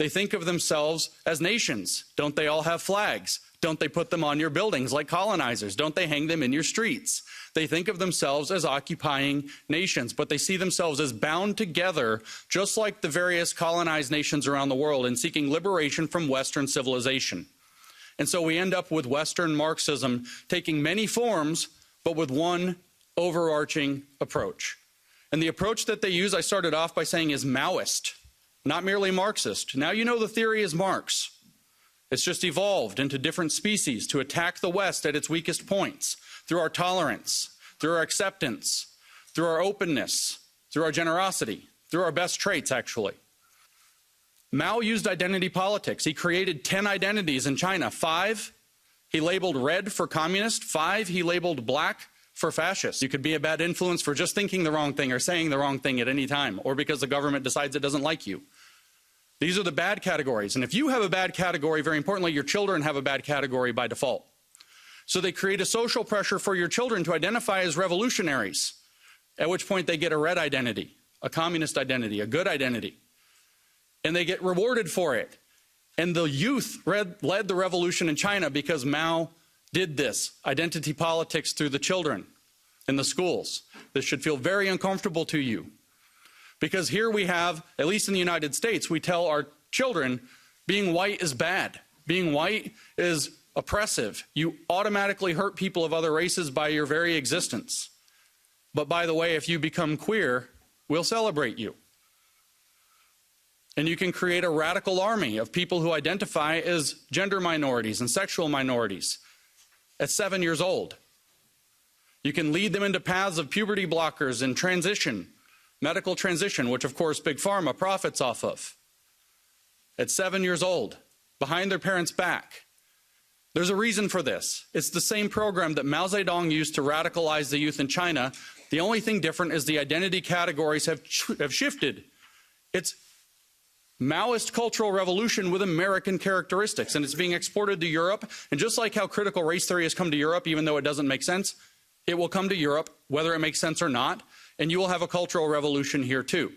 They think of themselves as nations. Don't they all have flags? Don't they put them on your buildings like colonizers? Don't they hang them in your streets? They think of themselves as occupying nations, but they see themselves as bound together, just like the various colonized nations around the world, in seeking liberation from Western civilization. And so we end up with Western Marxism taking many forms, but with one overarching approach. And the approach that they use, I started off by saying, is Maoist, not merely Marxist. Now you know the theory is Marx. It's just evolved into different species to attack the West at its weakest points, through our tolerance, through our acceptance, through our openness, through our generosity, through our best traits, actually. Mao used identity politics. He created 10 identities in China. 5, he labeled red for communist. 5, he labeled black for fascist. You could be a bad influence for just thinking the wrong thing or saying the wrong thing at any time, or because the government decides it doesn't like you. These are the bad categories. And if you have a bad category, very importantly, your children have a bad category by default. So they create a social pressure for your children to identify as revolutionaries, at which point they get a red identity, a communist identity, a good identity. And they get rewarded for it. And the youth led the revolution in China because Mao did this, identity politics through the children in the schools. This should feel very uncomfortable to you. Because here we have, at least in the United States, we tell our children being white is bad. Being white is oppressive. You automatically hurt people of other races by your very existence. But by the way, if you become queer, we'll celebrate you. And you can create a radical army of people who identify as gender minorities and sexual minorities at 7 years old. You can lead them into paths of puberty blockers and transition, medical transition, which of course Big Pharma profits off of. At 7 years old, behind their parents' back. There's a reason for this. It's the same program that Mao Zedong used to radicalize the youth in China. The only thing different is the identity categories have shifted. It's Maoist cultural revolution with American characteristics, and it's being exported to Europe. And just like how critical race theory has come to Europe, even though it doesn't make sense, it will come to Europe, whether it makes sense or not, and you will have a cultural revolution here too.